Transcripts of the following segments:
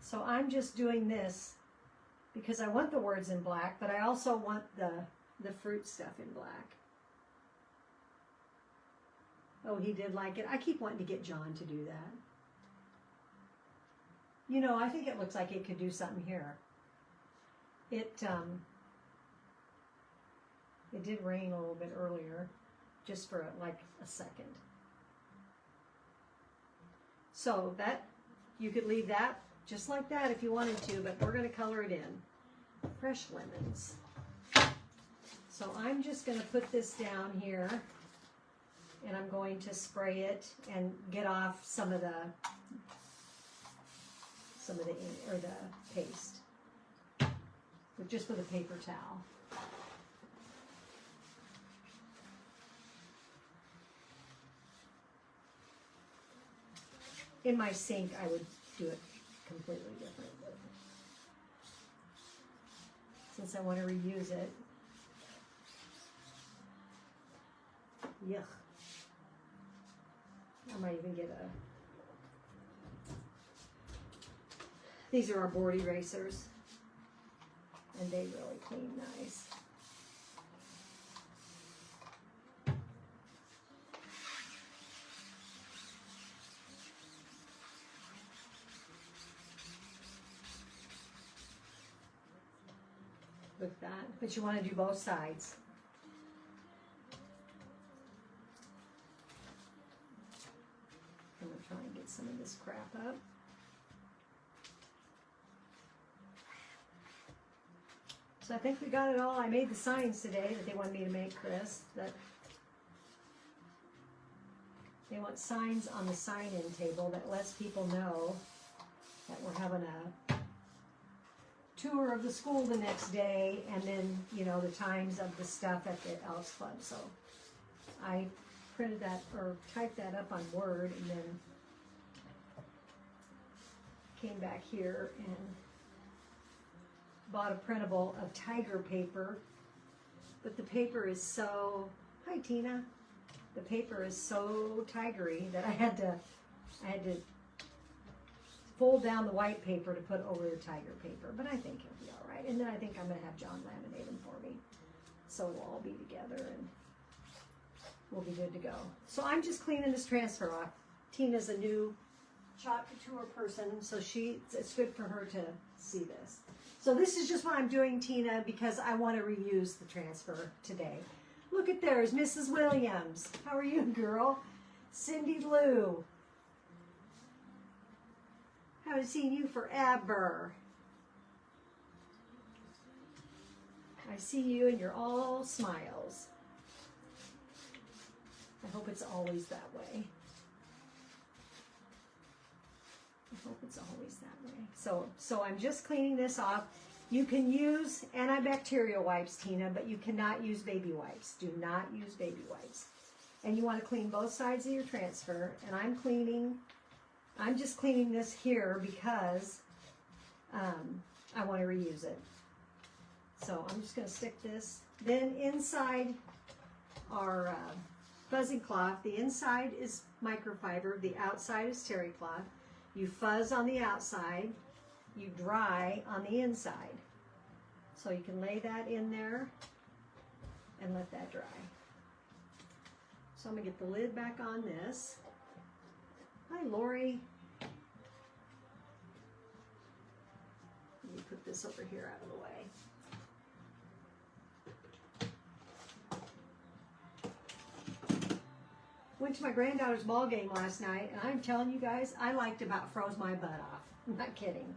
So I'm just doing this because I want the words in black, but I also want the fruit stuff in black. Oh, he did like it. I keep wanting to get John to do that. You know, I think it looks like it could do something here. It did rain a little bit earlier, just for like a second. So that, you could leave that just like that if you wanted to, but we're going to color it in. Fresh lemons. So I'm just going to put this down here, and I'm going to spray it and get off some of the ink or the paste, just with a paper towel. In my sink, I would do it completely different, but since I want to reuse it, yuck. I might even get a, these are our board erasers, and they really clean nice. With that, but you want to do both sides. I'm going to try and get some of this crap up. So I think we got it all. I made the signs today that they wanted me to make, Chris, that they want signs on the sign-in table that lets people know that we're having a tour of the school the next day, and then, you know, the times of the stuff at the Elks Club. So I printed that, or typed that up on Word, and then came back here and bought a printable of tiger paper. But the paper is so, hi Tina, the paper is so tigery that I had to fold down the white paper to put over the tiger paper, but I think it'll be all right. And then I think I'm going to have John laminate them for me, so it'll all be together and we'll be good to go. So I'm just cleaning this transfer off. Tina's a new chalk couture person, so it's good for her to see this. So this is just what I'm doing, Tina, because I want to reuse the transfer today. Look at there's Mrs. Williams. How are you, girl? Cindy Lou. Haven't seen you forever. I see you and you're all smiles. I hope it's always that way. I hope it's always that way. So I'm just cleaning this off. You can use antibacterial wipes, Tina, but you cannot use baby wipes. Do not use baby wipes. And you want to clean both sides of your transfer. And I'm just cleaning this here because I want to reuse it. So I'm just going to stick this. Then inside our fuzzing cloth, the inside is microfiber, the outside is terry cloth. You fuzz on the outside, you dry on the inside. So you can lay that in there and let that dry. So I'm going to get the lid back on this. Hi, Lori. Let me put this over here out of the way. Went to my granddaughter's ball game last night, and I'm telling you guys, I liked about froze my butt off. I'm not kidding.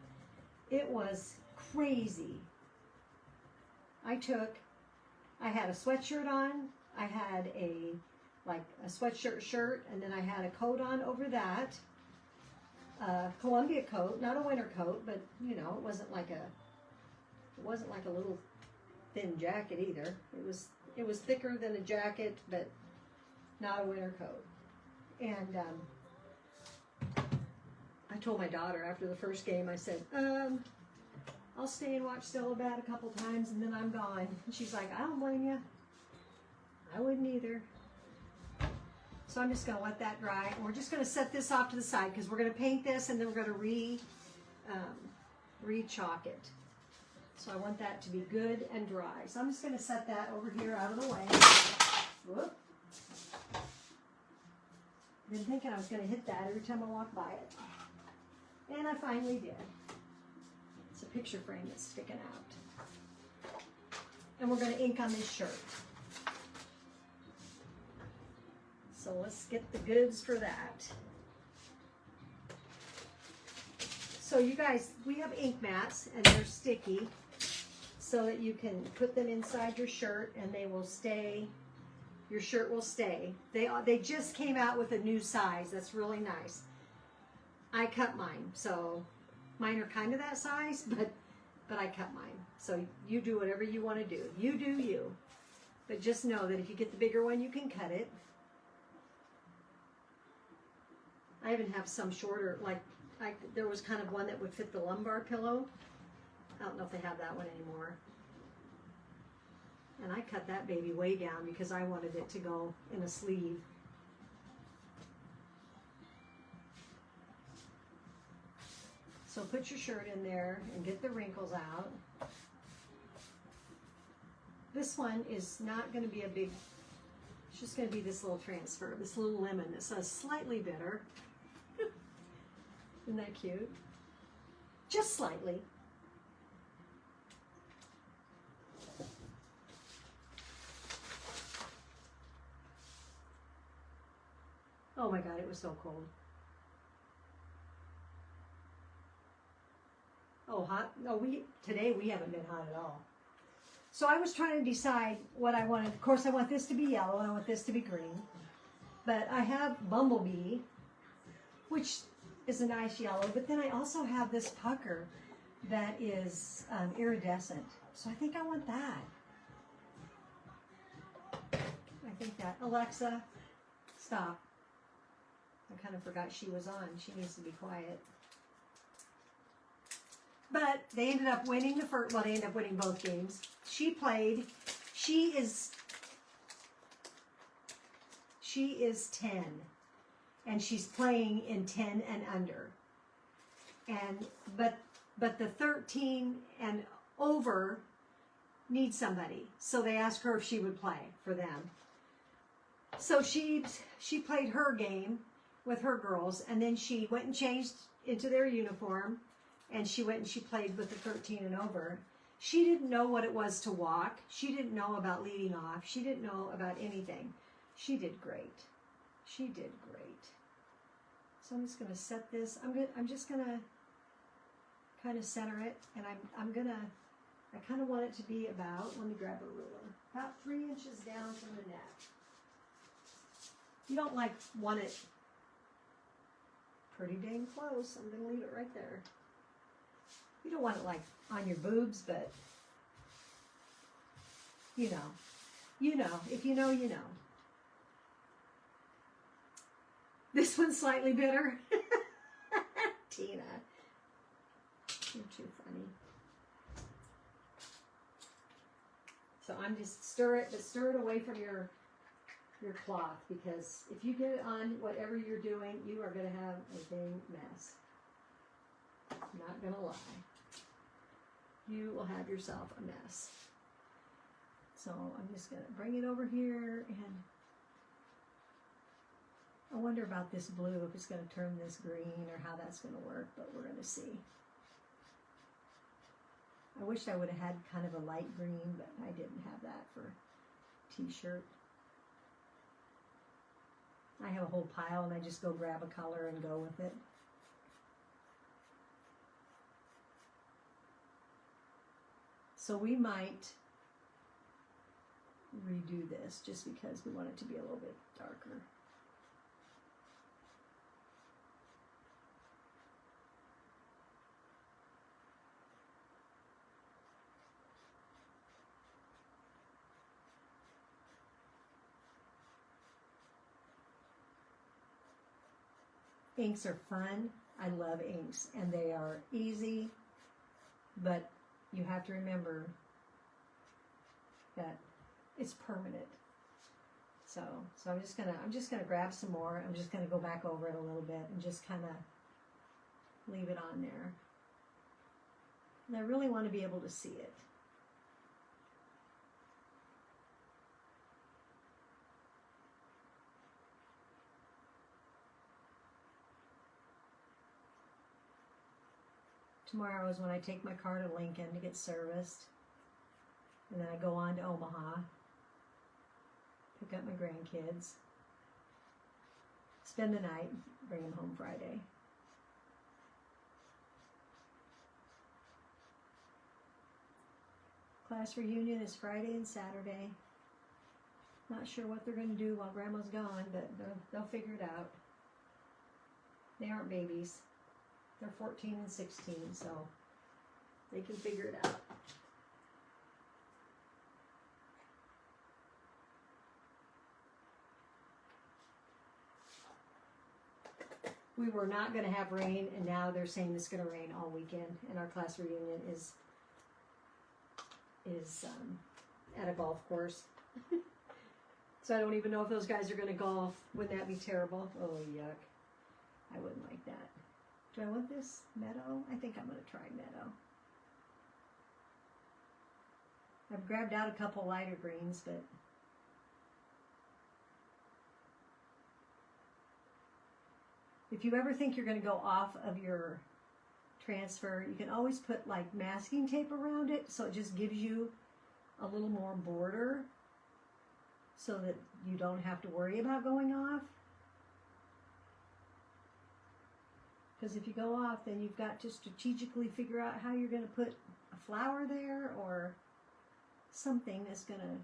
It was crazy. I had a sweatshirt on, I had a sweatshirt shirt, and then I had a coat on over that. Columbia coat, not a winter coat, but you know, it wasn't like a little thin jacket either. It was thicker than a jacket, but not a winter coat. And I told my daughter after the first game, I said, I'll stay and watch Stella bat a couple times and then I'm gone. And she's like, I don't blame you. I wouldn't either. So I'm just going to let that dry. And we're just going to set this off to the side because we're going to paint this and then we're going to re-chalk it. So I want that to be good and dry. So I'm just going to set that over here out of the way. Whoop. Been thinking I was going to hit that every time I walk by it. And I finally did. It's a picture frame that's sticking out. And we're going to ink on this shirt. So let's get the goods for that. So you guys, we have ink mats and they're sticky so that you can put them inside your shirt and they will stay. Your shirt will stay. They just came out with a new size. That's really nice. I cut mine, so mine are kind of that size, but I cut mine. So you do whatever you want to do. You do you. But just know that if you get the bigger one, you can cut it. I even have some shorter, like there was kind of one that would fit the lumbar pillow. I don't know if they have that one anymore. And I cut that baby way down because I wanted it to go in a sleeve. So put your shirt in there and get the wrinkles out. This one is not going to be a big, it's just going to be this little transfer, this little lemon that says slightly bitter. Isn't that cute? Just slightly. Oh my God, it was so cold. Oh, hot? No, today we haven't been hot at all. So I was trying to decide what I wanted. Of course, I want this to be yellow and I want this to be green. But I have Bumblebee, which is a nice yellow. But then I also have this pucker that is iridescent. So I think I want that. I think that. Alexa, stop. I kind of forgot she was on. She needs to be quiet. But they ended up winning the first, well, they ended up winning both games. She played, she is 10, and she's playing in 10 and under. And, but the 13 and over need somebody. So they asked her if she would play for them. So she played her game with her girls, and then she went and changed into their uniform, and she went and she played with the 13 and over. She didn't know what it was to walk. She didn't know about leading off. She didn't know about anything. She did great. She did great. So I'm just going to set this. I'm just going to kind of center it, and I kind of want it to be about, let me grab a ruler, about 3 inches down from the neck. You don't want it pretty dang close. I'm going to leave it right there. You don't want it on your boobs, but you know, if you know, you know. This one's slightly bitter. Tina, you're too funny. So I'm just stir it away from your cloth, because if you get it on whatever you're doing, you are going to have a big mess. I'm not going to lie. You will have yourself a mess. So I'm just going to bring it over here, and I wonder about this blue, if it's going to turn this green or how that's going to work, but we're going to see. I wish I would have had kind of a light green, but I didn't have that for t-shirt. I have a whole pile, and I just go grab a color and go with it. So we might redo this just because we want it to be a little bit darker. Inks are fun. I love inks, and they are easy, but you have to remember that it's permanent. So I'm just gonna grab some more. I'm just gonna go back over it a little bit and just kind of leave it on there. And I really want to be able to see it. Tomorrow is when I take my car to Lincoln to get serviced. And then I go on to Omaha, pick up my grandkids, spend the night, bring them home Friday. Class reunion is Friday and Saturday. Not sure what they're going to do while Grandma's gone, but they'll figure it out. They aren't babies. They're 14 and 16, so they can figure it out. We were not going to have rain, and now they're saying it's going to rain all weekend, and our class reunion is at a golf course. So I don't even know if those guys are going to golf. Wouldn't that be terrible? Oh, yuck. I wouldn't like that. Do I want this meadow? I think I'm going to try meadow. I've grabbed out a couple lighter greens, but if you ever think you're going to go off of your transfer, you can always put like masking tape around it so it just gives you a little more border so that you don't have to worry about going off. Because if you go off, then you've got to strategically figure out how you're going to put a flower there or something that's going to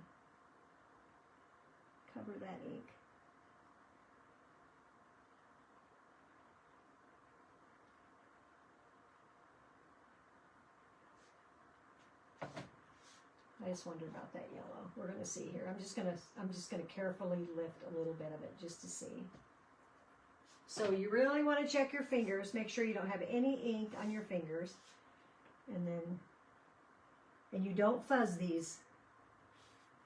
cover that ink. I just wondered about that yellow. We're going to see here. I'm just going to carefully lift a little bit of it just to see. So you really want to check your fingers. Make sure you don't have any ink on your fingers. And you don't fuzz these,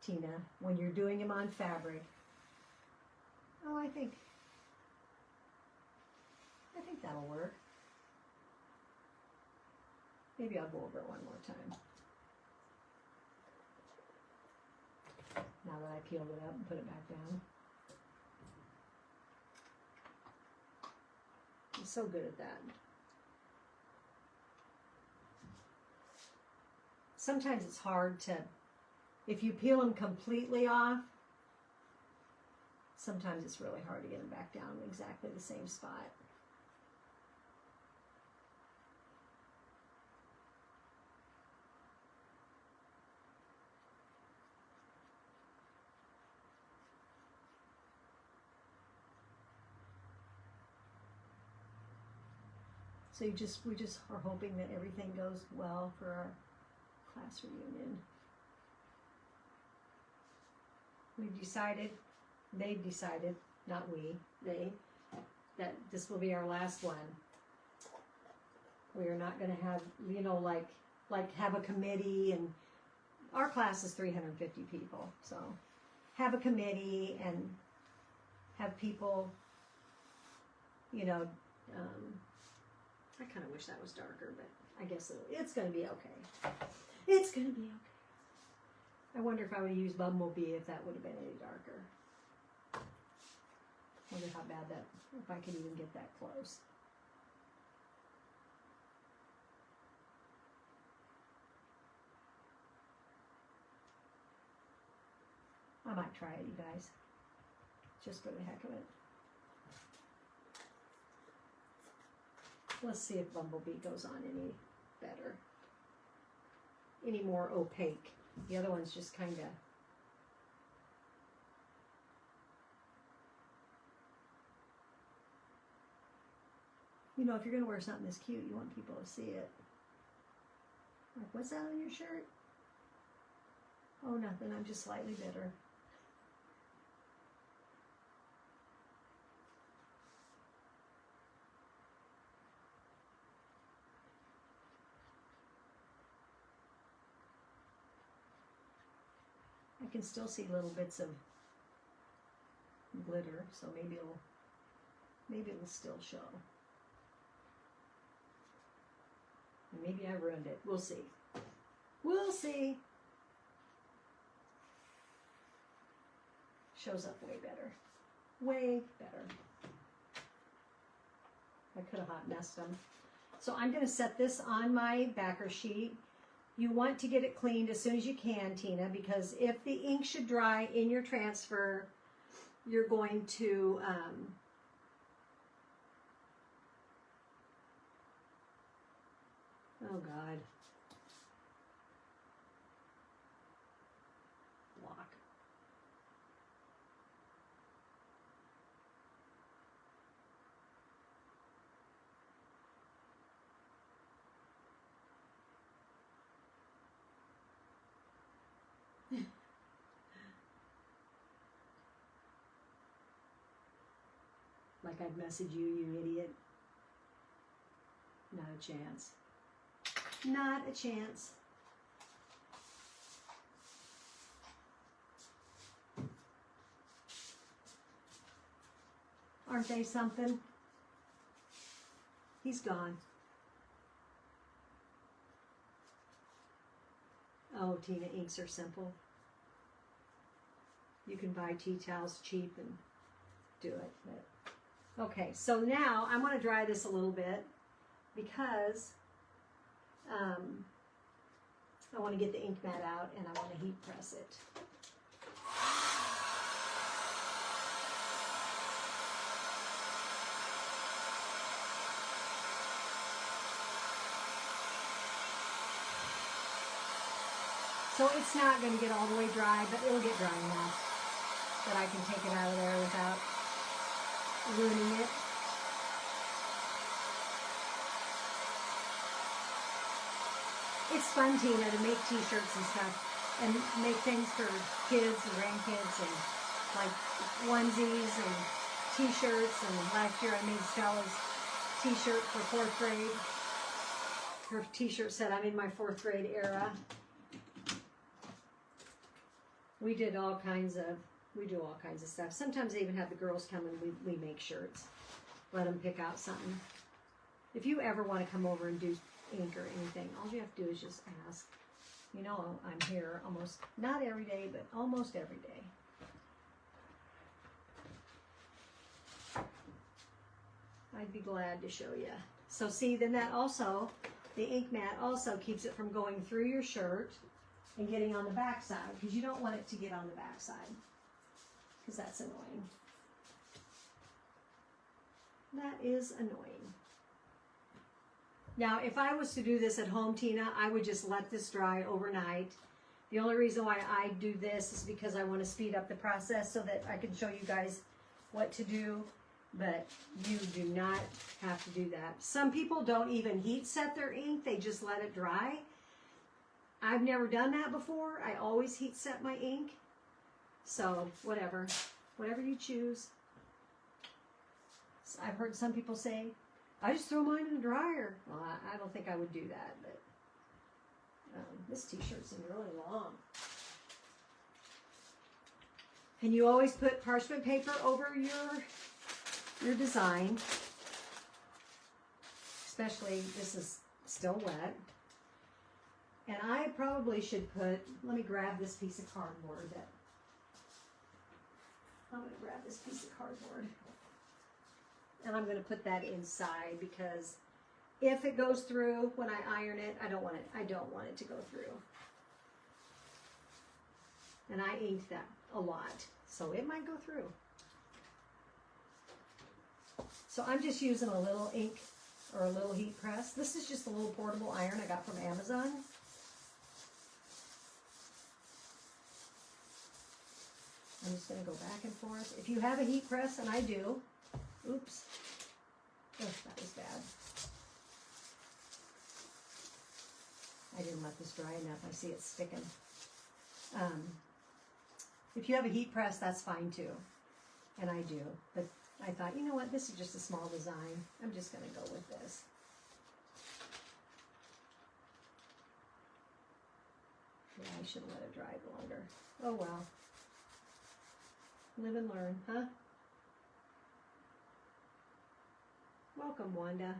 Tina, when you're doing them on fabric. Oh, I think that'll work. Maybe I'll go over it one more time. Now that I peeled it up and put it back down. I'm so good at that. Sometimes it's hard to, if you peel them completely off, sometimes it's really hard to get them back down in exactly the same spot. So we just are hoping that everything goes well for our class reunion. They've decided, not we, that this will be our last one. We are not going to have, like have a committee, and our class is 350 people. So have a committee and have people, I kind of wish that was darker, but I guess it's going to be okay. It's going to be okay. I wonder if I would have used Bumblebee if that would have been any darker. Wonder how bad if I could even get that close. I might try it, you guys. Just for the heck of it. Let's see if Bumblebee goes on any better. Any more opaque. The other one's just kind of... if you're going to wear something this cute, you want people to see it. Like, what's that on your shirt? Oh, nothing. I'm just slightly bitter. I can still see little bits of glitter, so maybe it'll still show. And maybe I ruined it. We'll see. We'll see. Shows up way better. Way better. I could have hot messed them. So I'm going to set this on my backer sheet. You want to get it cleaned as soon as you can, Tina, because if the ink should dry in your transfer, you're going to oh God. Block. Like I'd message you, you idiot. Not a chance. Not a chance. Aren't they something? He's gone. Oh, Tina, inks are simple. You can buy tea towels cheap and do it. But, okay, so now I'm going to dry this a little bit because I want to get the ink mat out and I want to heat press it. So it's not going to get all the way dry, but it'll get dry enough that I can take it out of there without ruining it. It's fun, Tina, to make t-shirts and stuff and make things for kids and grandkids and like onesies and t-shirts. And last year I made Stella's t-shirt for 4th grade. Her t-shirt said, "I'm in my 4th grade era." We do all kinds of stuff. Sometimes I even have the girls come and we make shirts. Let them pick out something. If you ever want to come over and do ink or anything, all you have to do is just ask. You know, I'm here almost, not every day, but almost every day. I'd be glad to show you. So see, then that also, the ink mat also keeps it from going through your shirt and getting on the back side, because you don't want it to get on the back side, because that's annoying. That is annoying. Now, if I was to do this at home, Tina, I would just let this dry overnight. The only reason why I do this is because I want to speed up the process so that I can show you guys what to do, but you do not have to do that. Some people don't even heat set their ink, they just let it dry. I've never done that before. I always heat set my ink. So, whatever you choose. I've heard some people say, "I just throw mine in the dryer." Well, I don't think I would do that, but this t-shirt's really long. And you always put parchment paper over your design. Especially, this is still wet. And I probably should put, let me grab this piece of cardboard I'm going to grab this piece of cardboard. And I'm going to put that inside because if it goes through when I iron it, I don't want it to go through. And I inked that a lot, so it might go through. So I'm just using a little ink or a little heat press. This is just a little portable iron I got from Amazon. I'm just going to go back and forth. If you have a heat press, and I do, oops, oh, that was bad. I didn't let this dry enough. I see it sticking. If you have a heat press, that's fine too, and I do. But I thought, you know what, this is just a small design. I'm just going to go with this. Yeah, I should have let it dry longer. Oh well. Live and learn, huh? Welcome, Wanda.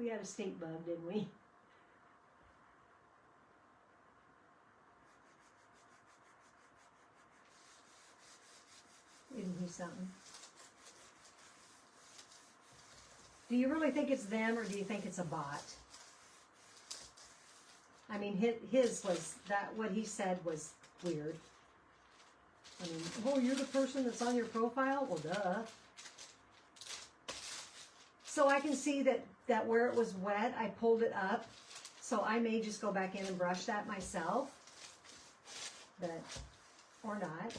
We had a stink bug, didn't we? Isn't he something? Do you really think it's them, or do you think it's a bot? I mean, his was that, what he said was weird. I mean, oh, you're the person that's on your profile? Well, duh. So I can see that where it was wet, I pulled it up. So I may just go back in and brush that myself. But, or not.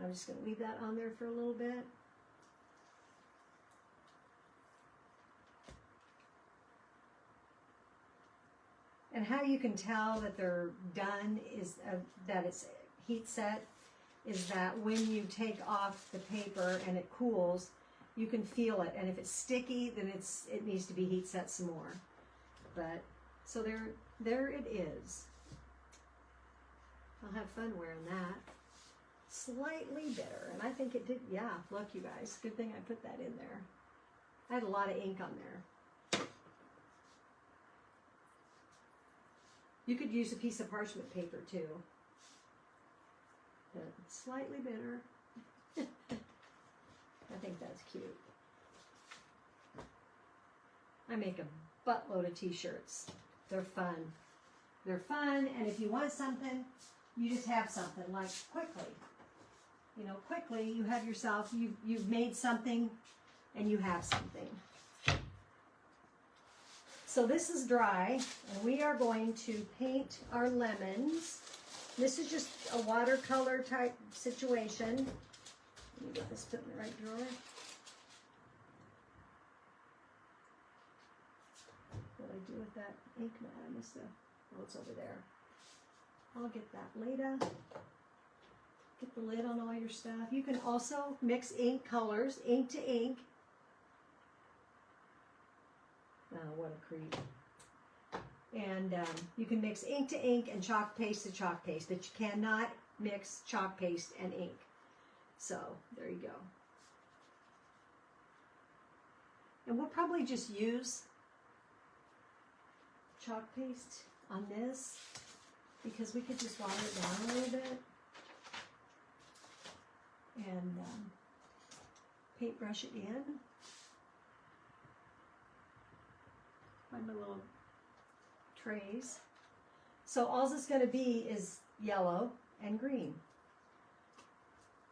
I'm just going to leave that on there for a little bit. And how you can tell that they're done is that it's heat set is that when you take off the paper and it cools, you can feel it. And if it's sticky, then it needs to be heat set some more. But so there it is. I'll have fun wearing that. Slightly bitter, and I think it did. Yeah, look, you guys. Good thing I put that in there. I had a lot of ink on there. You could use a piece of parchment paper too. But slightly bitter. I think that's cute. I make a buttload of t-shirts. They're fun. They're fun, and if you want something, you just have something, like quickly. You know, quickly you have yourself, you've made something and you have something. So this is dry, and we are going to paint our lemons. This is just a watercolor type situation. Let me get this put in the right drawer. What did I do with that ink mat? I missed it. Oh, it's over there. I'll get that later. Get the lid on all your stuff. You can also mix ink colors, ink to ink. Oh, what a creep. And you can mix ink to ink and chalk paste to chalk paste, but you cannot mix chalk paste and ink. So, there you go. And we'll probably just use chalk paste on this because we could just water it down a little bit. And paintbrush it in. Find my little trays. So all it's going to be is yellow and green.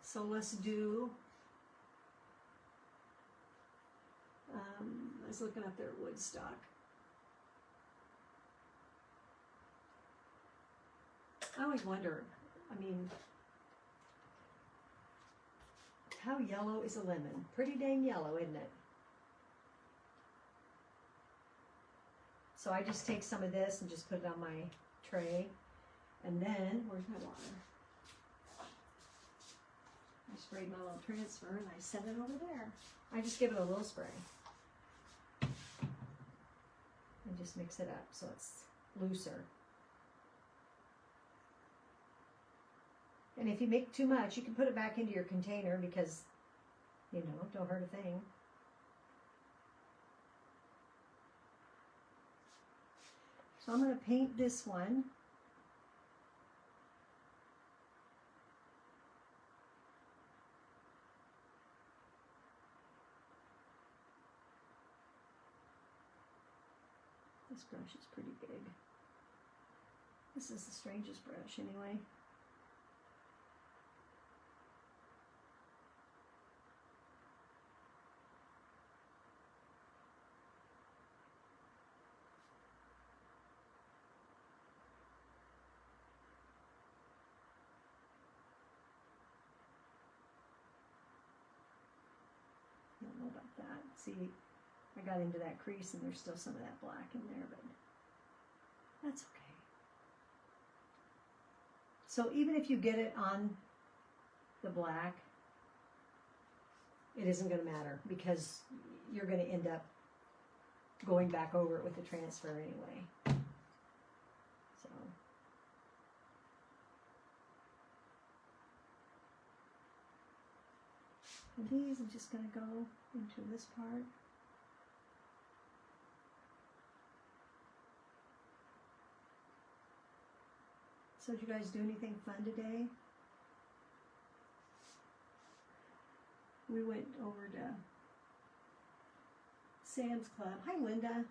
So let's do, I was looking up their Woodstock. I always wonder, I mean, how yellow is a lemon? Pretty dang yellow, isn't it? So I just take some of this and just put it on my tray. And then, where's my water? I sprayed my little transfer and I set it over there. I just give it a little spray. And just mix it up so it's looser. And if you make too much, you can put it back into your container because, you know, don't hurt a thing. So I'm going to paint this one. This brush is pretty big. This is the strangest brush anyway. I don't know about that. See, I got into that crease and there's still some of that black in there, but that's okay. So even if you get it on the black, it isn't going to matter because you're going to end up going back over it with the transfer anyway. So. And these I'm just going to go into this part. So did you guys do anything fun today? We went over to Sam's Club. Hi, Linda.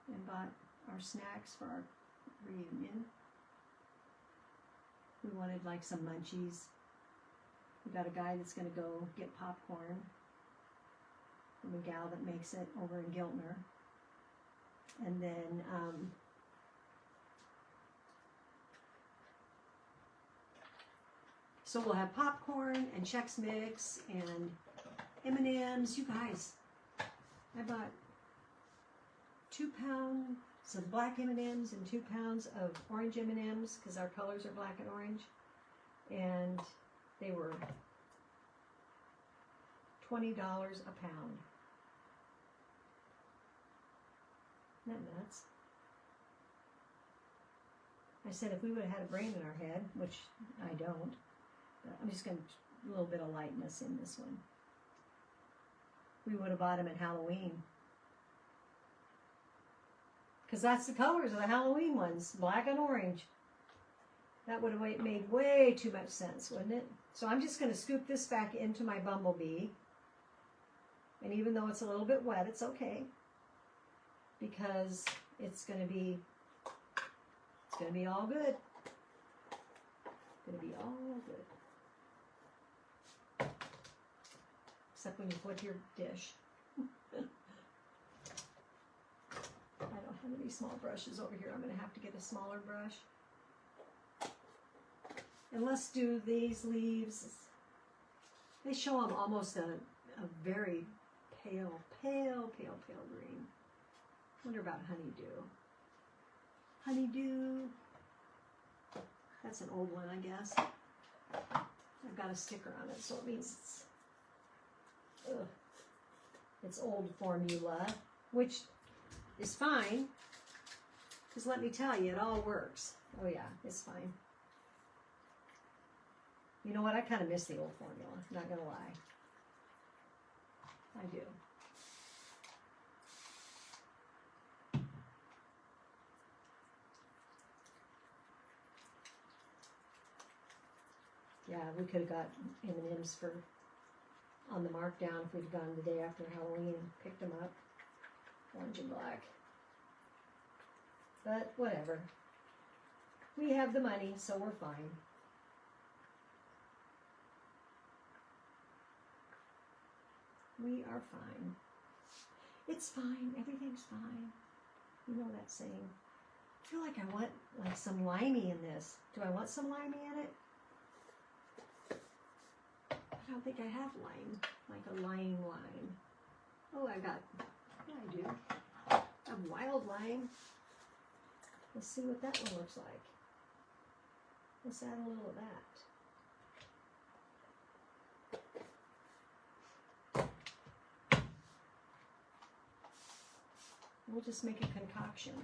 And bought our snacks for our reunion. We wanted like some munchies. We got a guy that's going to go get popcorn from a gal that makes it over in Giltner. And then so we'll have popcorn and Chex Mix and M&Ms. You guys, I bought 2 pounds of black M&Ms and 2 pounds of orange M&Ms because our colors are black and orange. And they were $20 a pound. Isn't that nuts? I said if we would have had a brain in our head, which I don't, but I'm just going to a little bit of lightness in this one. We would have bought them at Halloween. Because that's the colors of the Halloween ones, black and orange. That would have made way too much sense, wouldn't it? So I'm just going to scoop this back into my bumblebee. And even though it's a little bit wet, it's okay. Because it's going to be all good. It's going to be all good. Except when you put your dish. I don't have any small brushes over here. I'm going to have to get a smaller brush. And let's do these leaves. They show them almost a very pale green. Wonder about honeydew. Honeydew. That's an old one, I guess. I've got a sticker on it, so it means it's old formula, which is fine. Because let me tell you, it all works. Oh yeah, it's fine. You know what? I kind of miss the old formula. Not gonna lie. I do. Yeah, we could have got M&Ms on the markdown if we'd gone the day after Halloween and picked them up. Orange and black. But whatever. We have the money, so we're fine. We are fine. It's fine. Everything's fine. You know that saying. I feel like I want like some limey in this. Do I want some limey in it? I don't think I have lime. Like a lime. Oh, I do. I have wild lime. Let's see what that one looks like. Let's add a little of that. We'll just make a concoction.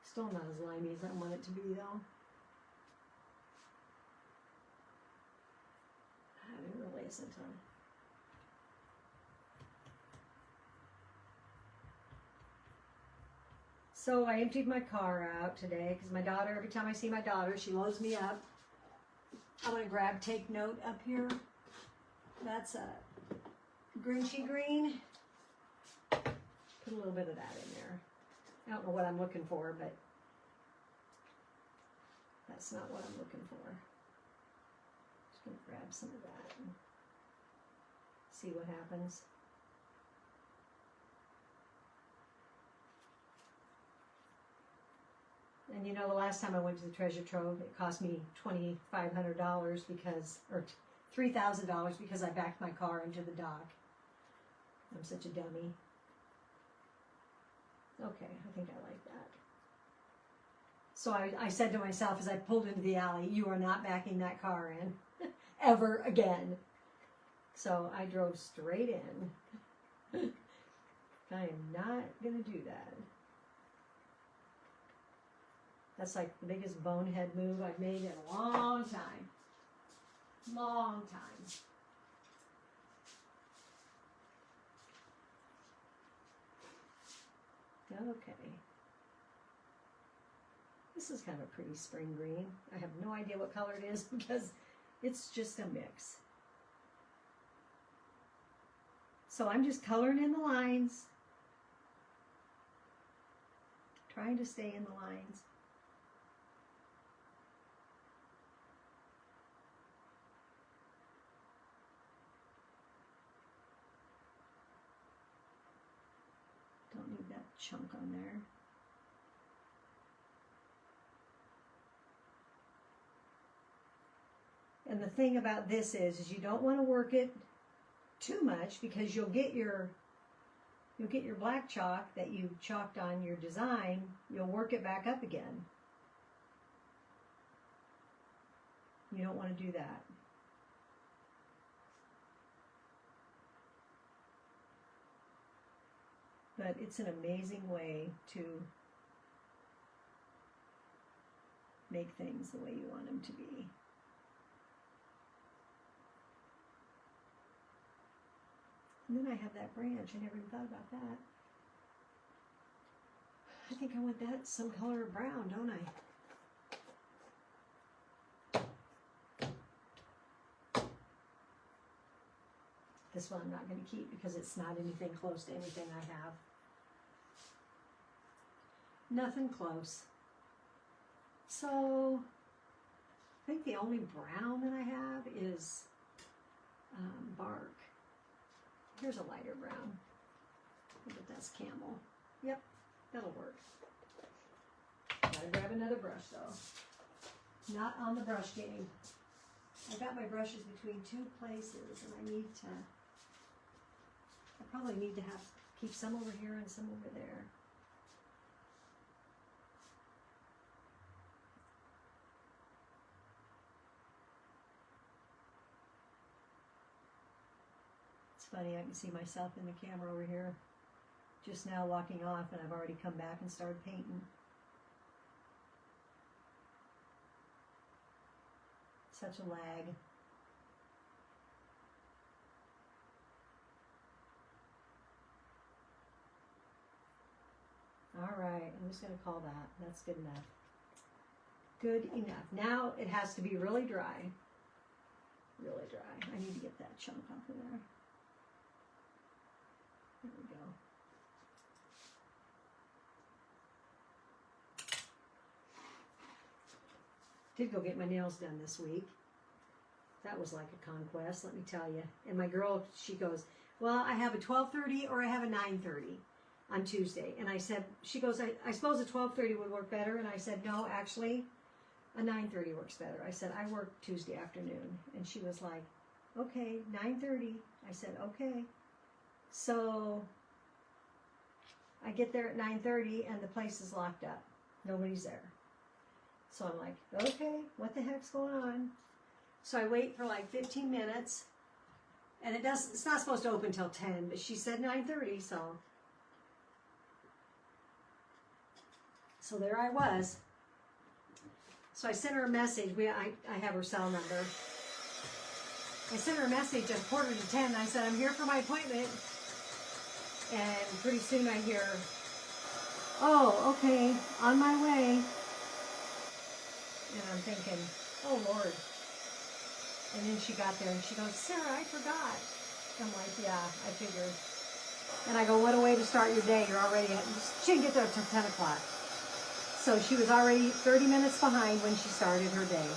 Still not as limey as I want it to be, though. It really isn't. So I emptied my car out today because my daughter, every time I see my daughter, she loads me up. I'm going to grab Take Note up here. That's a Grinchy Green. Put a little bit of that in there. I don't know what I'm looking for, but that's not what I'm looking for. Just going to grab some of that and see what happens. And you know, the last time I went to the treasure trove, it cost me $2,500 because, or $3,000 because I backed my car into the dock. I'm such a dummy. Okay, I think I like that. So I said to myself as I pulled into the alley, you are not backing that car in ever again. So I drove straight in. I am not going to do that. That's like the biggest bonehead move I've made in a long time. Long time. Okay. This is kind of a pretty spring green. I have no idea what color it is because it's just a mix. So I'm just coloring in the lines. Trying to stay in the lines. Don't need that chunk on there. And the thing about this is you don't want to work it too much because you'll get your black chalk that you chalked on your design, you'll work it back up again. You don't want to do that. But it's an amazing way to make things the way you want them to be. And then I have that branch. I never even thought about that. I think I want that some color of brown, don't I? This one I'm not going to keep because it's not anything close to anything I have. Nothing close. So I think the only brown that I have is bark. Here's a lighter brown. But that's camel. Yep, that'll work. Gotta grab another brush though. Not on the brush game. I got my brushes between two places and I probably need to keep some over here and some over there. It's funny, I can see myself in the camera over here just now walking off and I've already come back and started painting. Such a lag. All right, I'm just going to call that. That's good enough. Good enough. Now it has to be really dry. Really dry. I need to get that chunk off of there. There we go. Did go get my nails done this week. That was like a conquest, let me tell you. And my girl, she goes, well, I have a 12:30 or I have a 9:30 on Tuesday. And I said, she goes, I suppose a 12:30 would work better. And I said, no, actually, a 9:30 works better. I said, I work Tuesday afternoon. And she was like, okay, 9:30. I said, okay. So I get there at 9:30 and the place is locked up. Nobody's there. So I'm like, okay, what the heck's going on? So I wait for like 15 minutes, and it's not supposed to open till 10, but she said 9:30, so there I was. So I sent her a message. I have her cell number. I sent her a message at 9:45. I said, I'm here for my appointment. And pretty soon I hear, oh, okay, on my way. And I'm thinking, oh, Lord. And then she got there and she goes, Sarah, I forgot. I'm like, yeah, I figured. And I go, what a way to start your day. You're already, she didn't get there till 10 o'clock. So she was already 30 minutes behind when she started her day.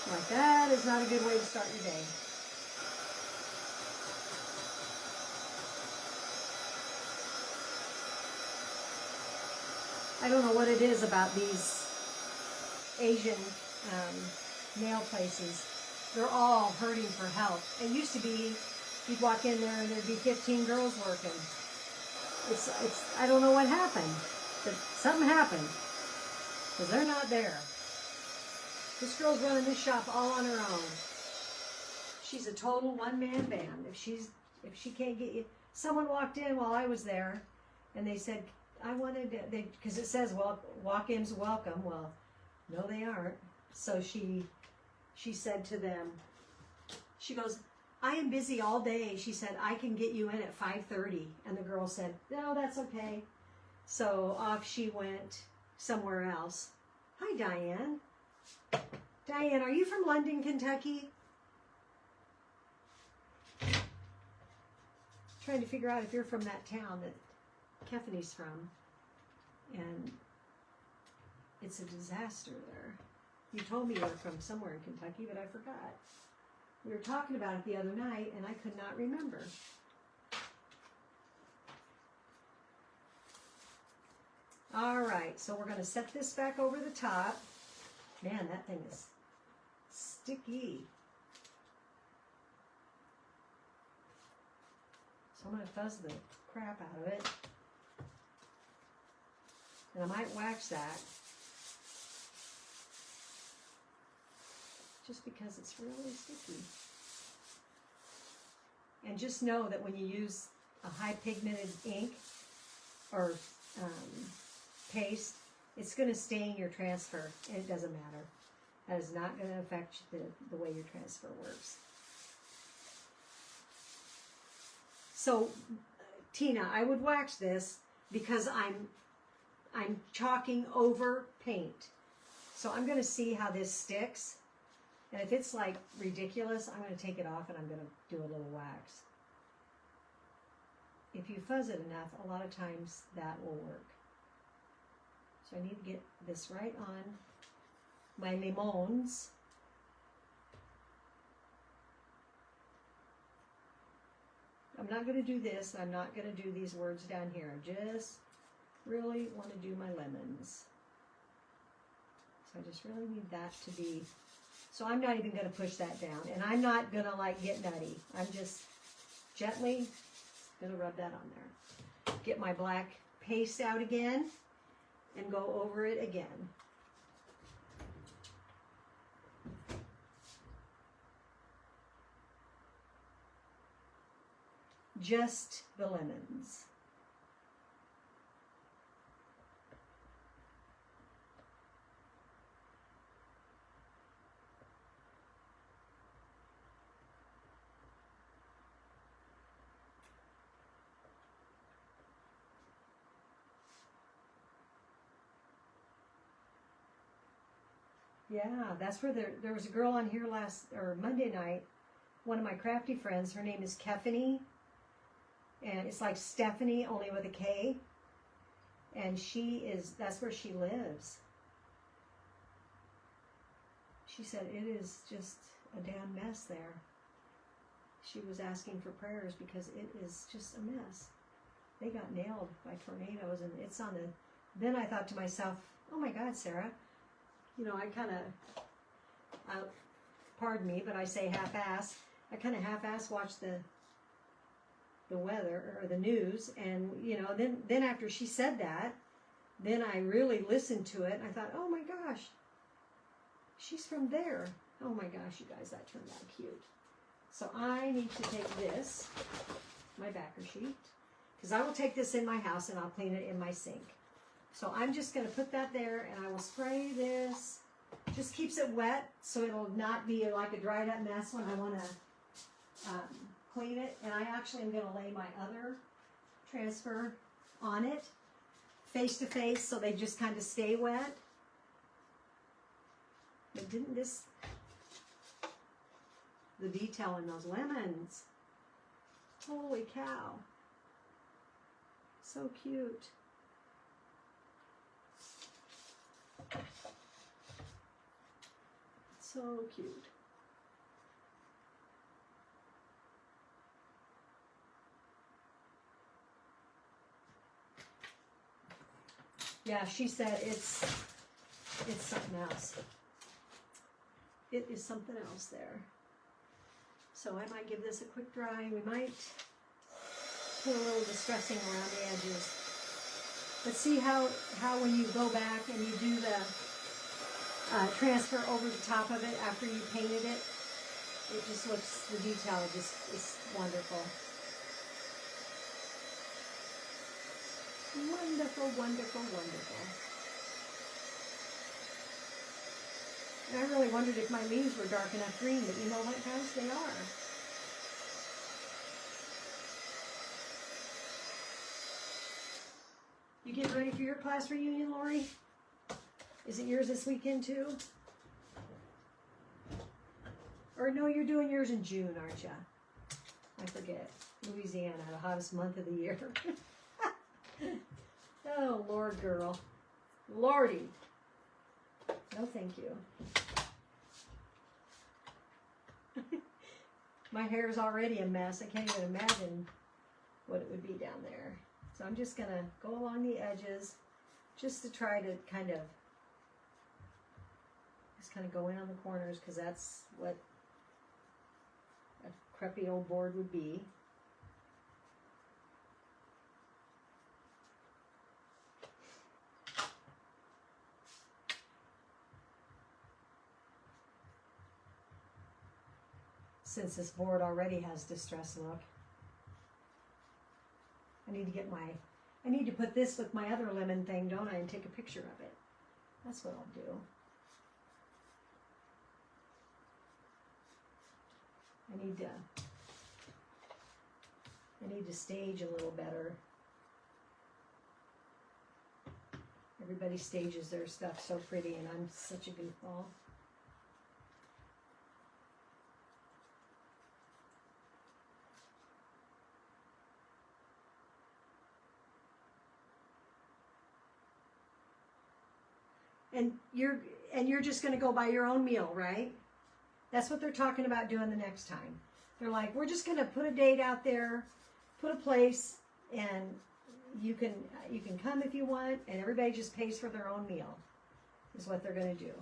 I'm like, that is not a good way to start your day. I don't know what it is about these Asian nail places. They're all hurting for help. It used to be, you'd walk in there and there'd be 15 girls working. I don't know what happened, but something happened, because they're not there. This girl's running this shop all on her own. She's a total one-man band. If she can't get you, someone walked in while I was there, and they said, I wanted to, because it says walk-ins welcome. Well, no, they aren't. So she said to them, she goes, I am busy all day. She said, I can get you in at 5:30. And the girl said, no, that's okay. So off she went somewhere else. Hi, Diane. Diane, are you from London, Kentucky? Trying to figure out if you're from that town that Kefany's from. And it's a disaster there. You told me you were from somewhere in Kentucky, but I forgot. We were talking about it the other night, and I could not remember. All right, so we're going to set this back over the top. Man, that thing is sticky. So I'm going to fuzz the crap out of it. And I might wax that. Just because it's really sticky. And just know that when you use a high pigmented ink or paste, it's going to stain your transfer, and it doesn't matter. That is not going to affect the way your transfer works. So, Tina, I would wax this because I'm chalking over paint. So I'm going to see how this sticks. And if it's like ridiculous, I'm going to take it off and I'm going to do a little wax. If you fuzz it enough, a lot of times that will work. So I need to get this right on my limons. I'm not going to do this. I'm not going to do these words down here. I just really want to do my lemons. So I just really need that to be... So I'm not even going to push that down. And I'm not going to like get nutty. I'm just gently going to rub that on there. Get my black paste out again and go over it again. Just the lemons. Yeah, that's where there was a girl on here Monday night, one of my crafty friends. Her name is Kefany, and it's like Stephanie, only with a K. And that's where she lives. She said it is just a damn mess there. She was asking for prayers because it is just a mess. They got nailed by tornadoes, and it's on the... Then I thought to myself, oh my God, Sarah, you know, I kind of, pardon me, but I say half-ass. I kind of half-ass watch the weather or the news, and you know, then after she said that, then I really listened to it, and I thought, oh my gosh, she's from there. Oh my gosh, you guys, that turned out cute. So I need to take this, my backer sheet, because I will take this in my house and I'll clean it in my sink. So I'm just going to put that there, and I will spray this. Just keeps it wet, so it'll not be like a dried up mess when I want to clean it. And I actually am going to lay my other transfer on it, face to face, so they just kind of stay wet. But didn't this... The detail in those lemons. Holy cow. So cute. So cute. Yeah, she said it's something else. It is something else there. So I might give this a quick dry. We might put a little distressing around the edges. But see how when you go back and you do the transfer over the top of it after you painted it, it just looks, the detail just is wonderful. Wonderful, wonderful, wonderful. And I really wondered if my leaves were dark enough green, but you know what, guys? They are. You getting ready for your class reunion, Lori? Is it yours this weekend too? Or no, you're doing yours in June, aren't you? I forget. Louisiana, the hottest month of the year. Oh, Lord, girl. Lordy. No, thank you. My hair is already a mess. I can't even imagine what it would be down there. So I'm just going to go along the edges just to try to kind of go in on the corners, because that's what a crappy old board would be. Since this board already has distress look, I need to put this with my other lemon thing, don't I, and take a picture of it. That's what I'll do. I need to stage a little better. Everybody stages their stuff so pretty, and I'm such a goofball. And you're just going to go by your own meal, right? That's what they're talking about doing the next time. They're like, we're just going to put a date out there, put a place, and you can come if you want, and everybody just pays for their own meal, is what they're going to do.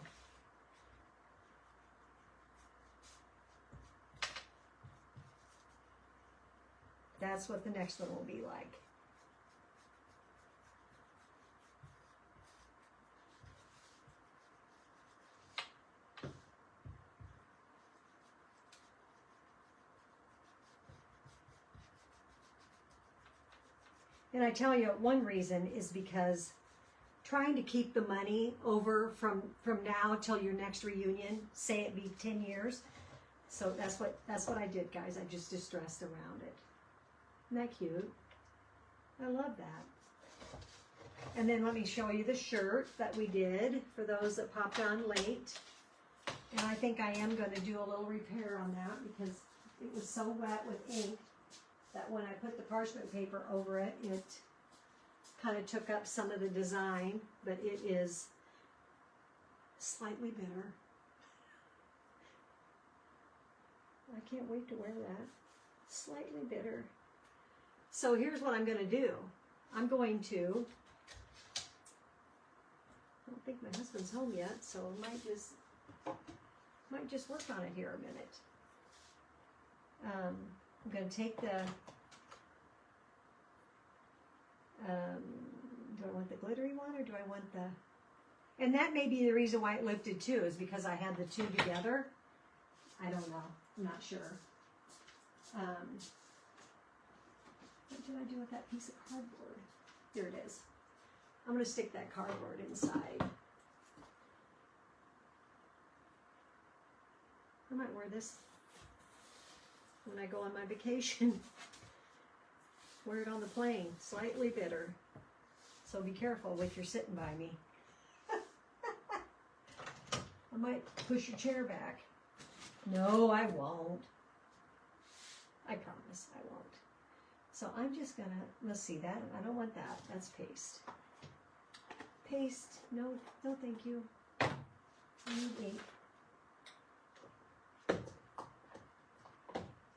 That's what the next one will be like. And I tell you, one reason is because trying to keep the money over from now till your next reunion, say it be 10 years. So that's what I did, guys. I just distressed around it. Isn't that cute? I love that. And then let me show you the shirt that we did for those that popped on late. And I think I am going to do a little repair on that because it was so wet with ink that when I put the parchment paper over it, it kind of took up some of the design, but it is slightly bitter. I can't wait to wear that. Slightly bitter. So here's what I'm going to do. I'm going to, I don't think my husband's home yet, so I might just work on it here a minute. I'm going to take the, do I want the glittery one or do I want the, and that may be the reason why it lifted too, is because I had the two together. I don't know. I'm not sure. What did I do with that piece of cardboard? Here it is. I'm going to stick that cardboard inside. I might wear this when I go on my vacation. Wear it on the plane. Slightly bitter. So be careful if you're sitting by me. I might push your chair back. No, I won't. I promise I won't. So I'm just gonna, let's see that. I don't want that. That's paste. Paste. No, no thank you. I need ink.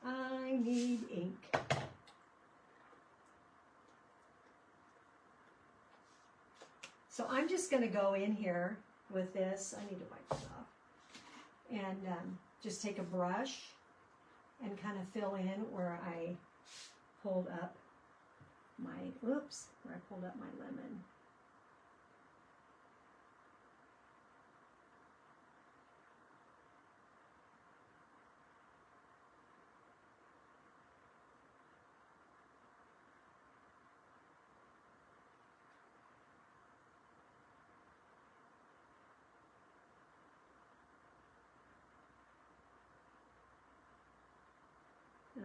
I need ink. So I'm just going to go in here with this. I need to wipe this off. And just take a brush and kind of fill in where I pulled up my, where I pulled up my lemon.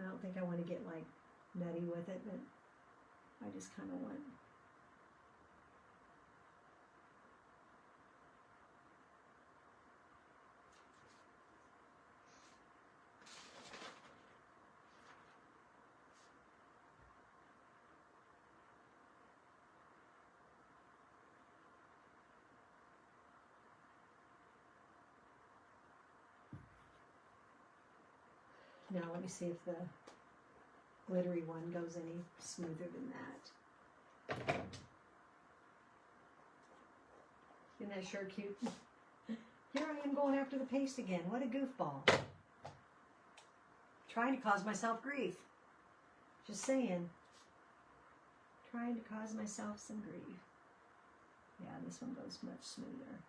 I don't think I want to get like nutty with it, but I just kind of want. Now let me see if the glittery one goes any smoother than that. Isn't that sure cute? Here I am going after the paste again. What a goofball. Trying to cause myself grief. Just saying. Trying to cause myself some grief. Yeah, this one goes much smoother.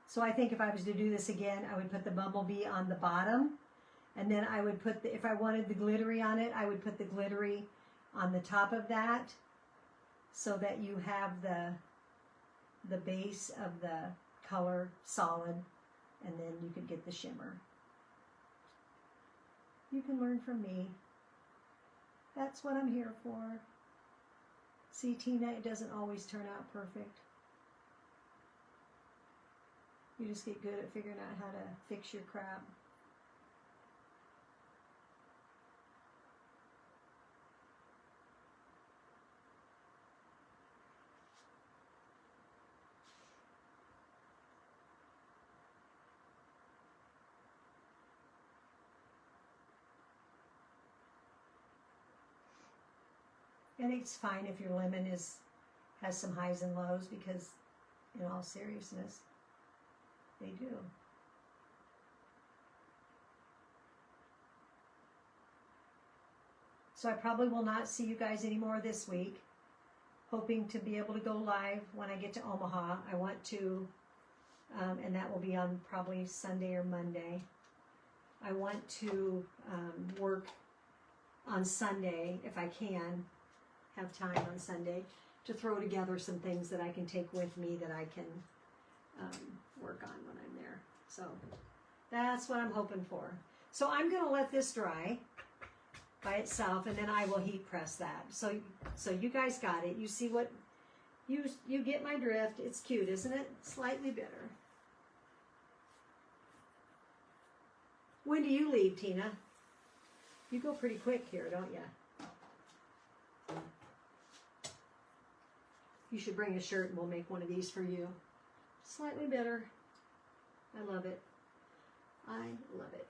So I think if I was to do this again, I would put the bumblebee on the bottom, and then I would put if I wanted the glittery on it, I would put the glittery on the top of that, so that you have the base of the color solid, and then you could get the shimmer. You can learn from me. That's what I'm here for. See, Tina, it doesn't always turn out perfect. You just get good at figuring out how to fix your crap. And it's fine if your lemon has some highs and lows, because in all seriousness, they do. So I probably will not see you guys anymore this week. Hoping to be able to go live when I get to Omaha. I want to, and that will be on probably Sunday or Monday. I want to work on Sunday, if I can, have time on Sunday, to throw together some things that I can take with me that I can work on when I'm there. So that's what I'm hoping for. So I'm going to let this dry by itself, and then I will heat press that. So you guys got it. You see what you get my drift. It's cute, isn't it? Slightly bitter. When do you leave, Tina? You go pretty quick here, don't you? You should bring a shirt and we'll make one of these for you. Slightly bitter. I love it. I love it.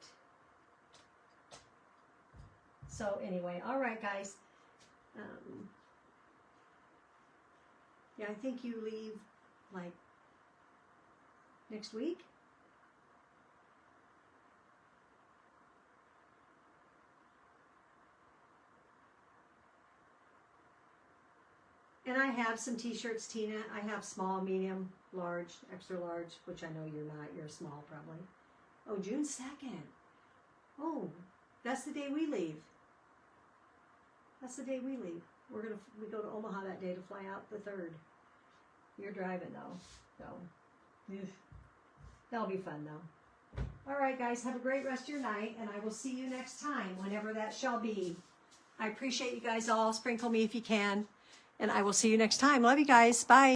So anyway, all right, guys. Yeah, I think you leave like next week. And I have some t-shirts, Tina. I have small, medium, large, extra large, which I know you're not. You're small, probably. Oh, June 2nd. Oh, that's the day we leave. That's the day we leave. We go to Omaha that day to fly out the 3rd. You're driving, though. So, that'll be fun, though. All right, guys. Have a great rest of your night, and I will see you next time, whenever that shall be. I appreciate you guys all. Sprinkle me if you can. And I will see you next time. Love you guys. Bye.